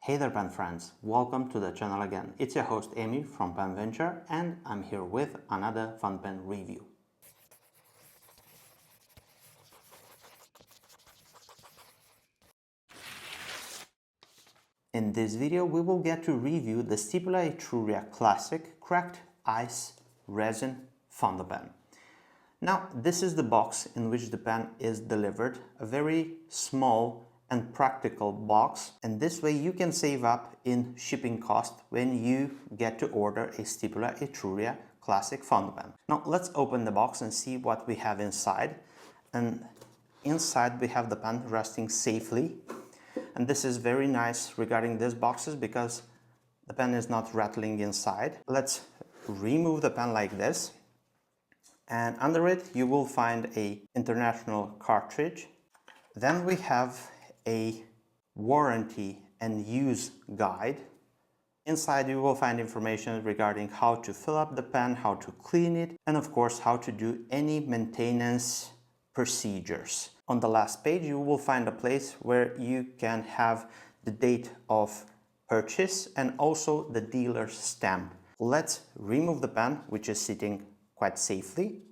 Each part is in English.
Hey there pen friends, welcome to the channel again. It's your host Amy from Pen Venture and I'm here with another fun pen review. In this video we will get to review the Stipula Etruria Classic Cracked Ice Resin Fountain Pen. Now this is the box in which the pen is delivered, a very small and practical box, and this way you can save up in shipping cost when you get to order a Stipula Etruria Classic fountain pen. Now let's open the box and see what we have inside. And inside we have the pen resting safely, and this is very nice regarding these boxes because the pen is not rattling inside. Let's remove the pen like this, and under it you will find a international cartridge. Then we have a warranty and use guide. Inside you will find information regarding how to fill up the pen, how to clean it, and of course how to do any maintenance procedures. On the last page you will find a place where you can have the date of purchase and also the dealer's stamp. Let's remove the pen, which is sitting quite safely,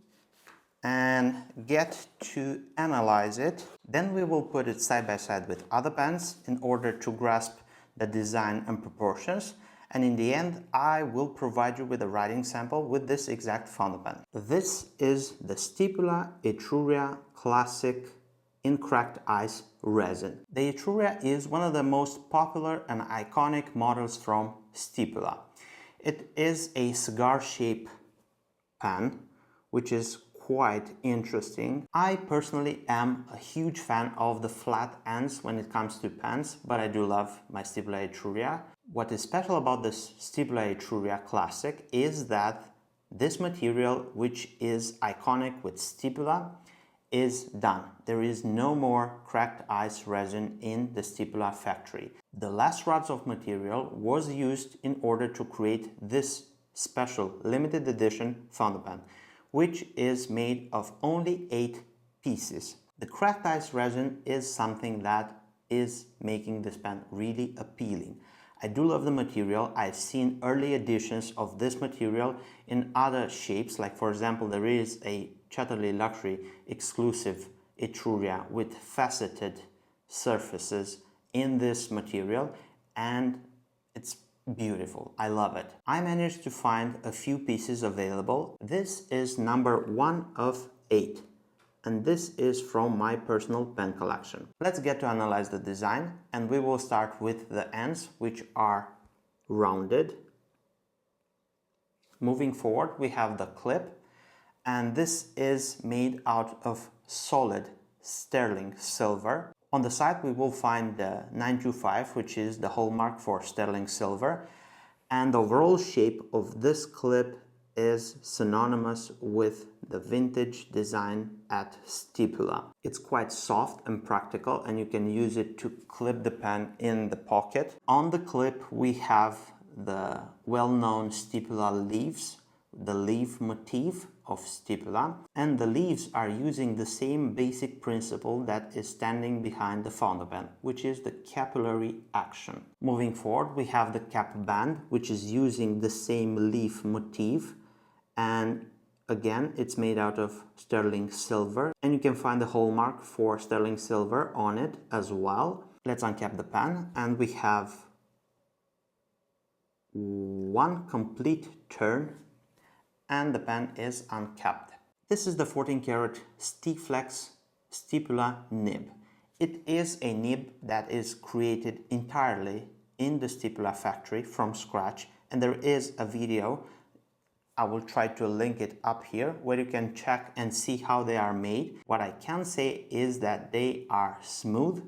and get to analyze it. Then we will put it side by side with other pens in order to grasp the design and proportions, and in the end I will provide you with a writing sample with this exact fountain pen. This is the Stipula Etruria Classic in cracked ice resin. The Etruria is one of the most popular and iconic models from Stipula. It is a cigar shaped pen which is quite interesting. I personally am a huge fan of the flat ends when it comes to pens, but I do love my Stipula Etruria. What is special about this Stipula Etruria Classic is that this material, which is iconic with Stipula, is done. There is no more cracked ice resin in the Stipula factory. The last rods of material was used in order to create this special limited edition fountain pen, which is made of only 8 pieces. The cracked ice resin is something that is making this pen really appealing. I do love the material. I've seen early editions of this material in other shapes, like for example there is a Chatterley Luxury exclusive Etruria with faceted surfaces in this material, and it's beautiful. I love it. I managed to find a few pieces available. This is number 1 of 8, and this is from my personal pen collection. Let's get to analyze the design, and we will start with the ends, which are rounded. Moving forward we have the clip, and this is made out of solid sterling silver. On the side we will find the 925, which is the hallmark for sterling silver, and the overall shape of this clip is synonymous with the vintage design at Stipula. It's quite soft and practical, and you can use it to clip the pen in the pocket. On the clip we have the well-known Stipula leaves, the leaf motif of Stipula, and the leaves are using the same basic principle that is standing behind the fountain pen, which is the capillary action. Moving forward we have the cap band, which is using the same leaf motif, and again it's made out of sterling silver, and you can find the hallmark for sterling silver on it as well. Let's uncap the pen, and we have one complete turn and the pen is uncapped. This is the 14 karat Stiflex Stipula Nib. It is a nib that is created entirely in the Stipula factory from scratch, and there is a video, I will try to link it up here, where you can check and see how they are made. What I can say is that they are smooth,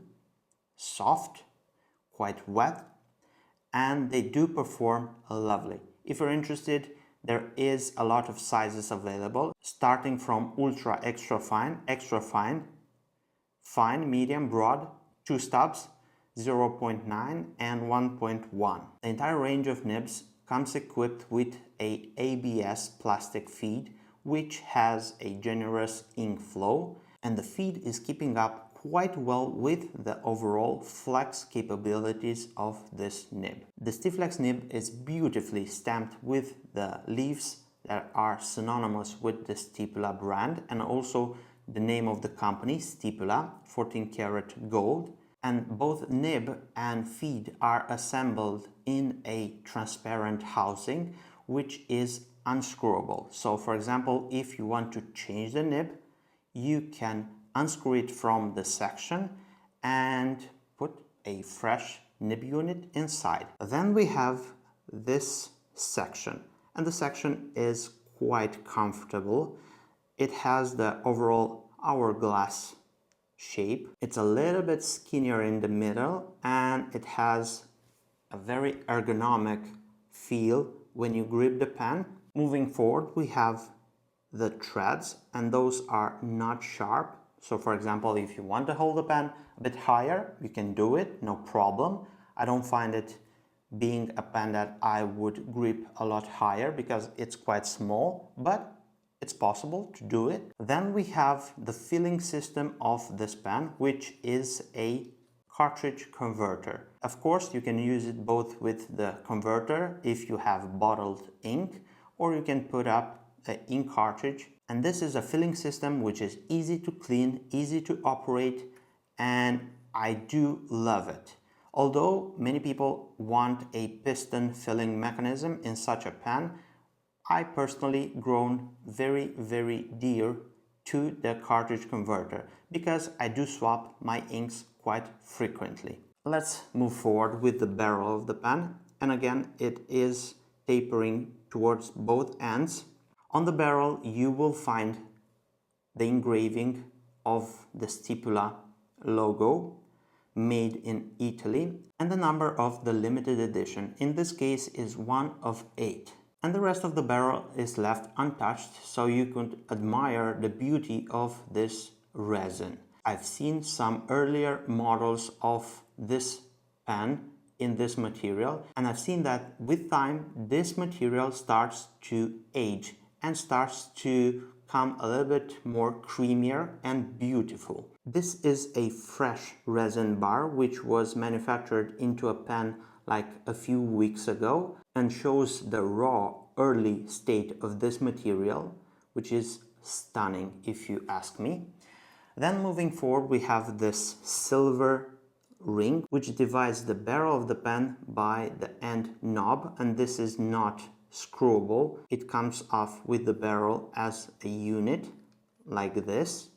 soft, quite wet, and they do perform lovely. If you're interested, there is a lot of sizes available, starting from ultra extra fine, fine, medium, broad, 2 stubs, 0.9 and 1.1. The entire range of nibs comes equipped with a ABS plastic feed, which has a generous ink flow, and the feed is keeping up quite well with the overall flex capabilities of this nib. The Stiflex Nib is beautifully stamped with the leaves that are synonymous with the Stipula brand, and also the name of the company, Stipula, 14 karat gold. And both nib and feed are assembled in a transparent housing which is unscrewable. So for example, if you want to change the nib, you can unscrew it from the section and put a fresh nib unit inside. Then we have this section, and the section is quite comfortable. It has the overall hourglass shape. It's a little bit skinnier in the middle, and it has a very ergonomic feel when you grip the pen. Moving forward, we have the threads, and those are not sharp. So for example, if you want to hold the pen a bit higher, you can do it, no problem. I don't find it being a pen that I would grip a lot higher because it's quite small, but it's possible to do it. Then we have the filling system of this pen, which is a cartridge converter. Of course, you can use it both with the converter if you have bottled ink, or you can put up an ink cartridge. And this is a filling system which is easy to clean, easy to operate, and I do love it. Although many people want a piston filling mechanism in such a pen, I personally grown very dear to the cartridge converter because I do swap my inks quite frequently. Let's move forward with the barrel of the pen, and again it is tapering towards both ends. On the barrel you will find the engraving of the Stipula logo made in Italy, and the number of the limited edition. In this case is 1 of 8. And the rest of the barrel is left untouched, so you could admire the beauty of this resin. I've seen some earlier models of this pen in this material, and I've seen that with time this material starts to age and starts to come a little bit more creamier and beautiful. This is a fresh resin bar which was manufactured into a pen like a few weeks ago, and shows the raw early state of this material, which is stunning if you ask me. Then moving forward, we have this silver ring which divides the barrel of the pen by the end knob, and this is not screwable. It comes off with the barrel as a unit like this.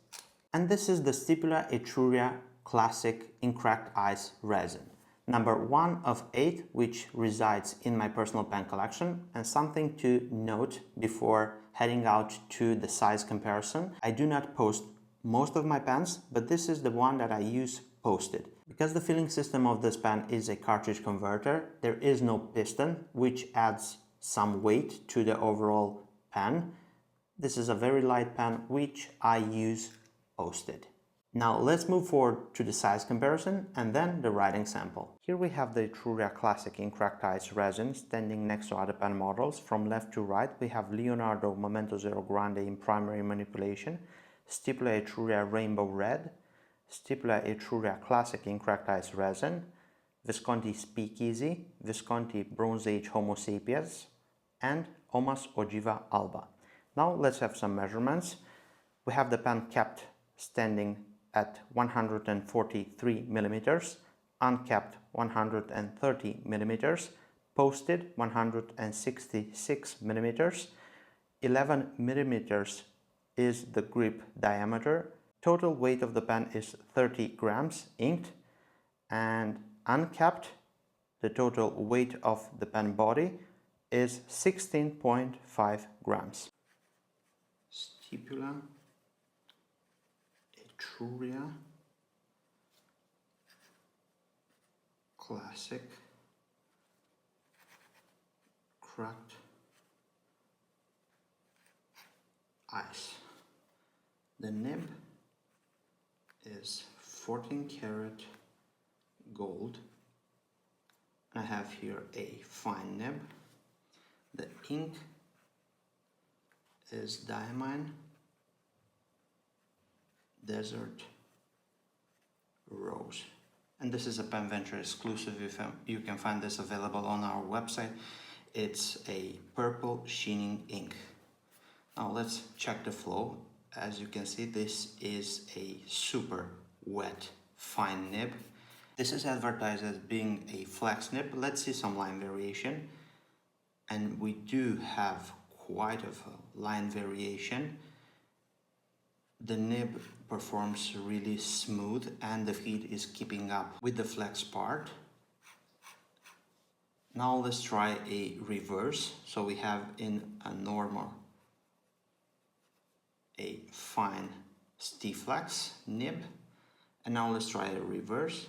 And this is the Stipula Etruria Classic in cracked ice resin, number 1 of 8, which resides in my personal pen collection. And something to note before heading out to the size comparison: I do not post most of my pens, but this is the one that I use posted. Because the filling system of this pen is a cartridge converter, there is no piston, which adds some weight to the overall pen. This is a very light pen which I use posted. Now let's move forward to the size comparison and then the writing sample. Here we have the Etruria Classic in cracked ice resin standing next to other pen models. From left to right we have Leonardo Momento Zero Grande in primary manipulation, Stipula Etruria Rainbow Red, Stipula Etruria Classic in cracked ice resin, Visconti Speakeasy, Visconti Bronze Age Homo Sapiens, and Omas Ogiva Alba. Now let's have some measurements. We have the pen capped standing at 143 millimeters, uncapped 130 millimeters, posted 166 millimeters, 11 millimeters is the grip diameter. Total weight of the pen is 30 grams inked, and uncapped, the total weight of the pen body is 16.5 grams. Stipula Etruria Classic cracked ice. The nib is 14 karat gold. I have here a fine nib. The ink is Diamine Desert rows. And this is a Pen Venture exclusive. You can find this available on our website. It's a purple sheening ink. Now let's check the flow. As you can see, this is a super wet fine nib. This is advertised as being a flex nib. Let's see some line variation. And we do have quite of a line variation. The nib performs really smooth and the feed is keeping up with the flex part. Now let's try a reverse. So we have in a normal a fine Stiflex nib, and now let's try a reverse.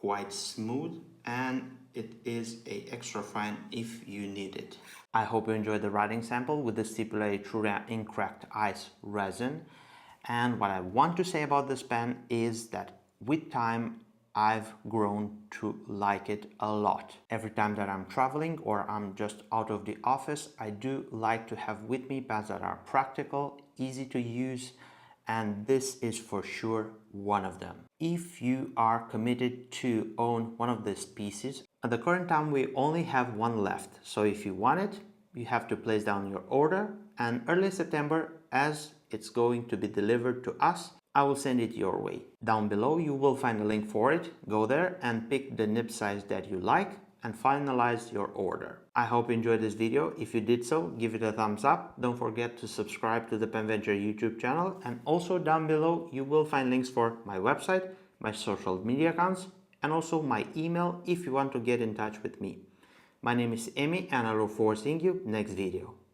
Quite smooth, and it is a extra fine if you need it. I hope you enjoyed the writing sample with the Stipula Etruria ink cracked ice resin. And what I want to say about this pen is that with time I've grown to like it a lot. Every time that I'm traveling or I'm just out of the office, I do like to have with me pens that are practical, easy to use, and this is for sure one of them. If you are committed to own one of these pieces, at the current time we only have one left, so if you want it, you have to place down your order, and early September, as it's going to be delivered to us, I will send it your way. Down below you will find a link for it. Go there and pick the nib size that you like and finalize your order. I hope you enjoyed this video. If you did so, give it a thumbs up. Don't forget to subscribe to the Pen Venture YouTube channel, and also down below you will find links for my website, my social media accounts, and also my email if you want to get in touch with me. My name is Emi and I look forward to seeing you next video.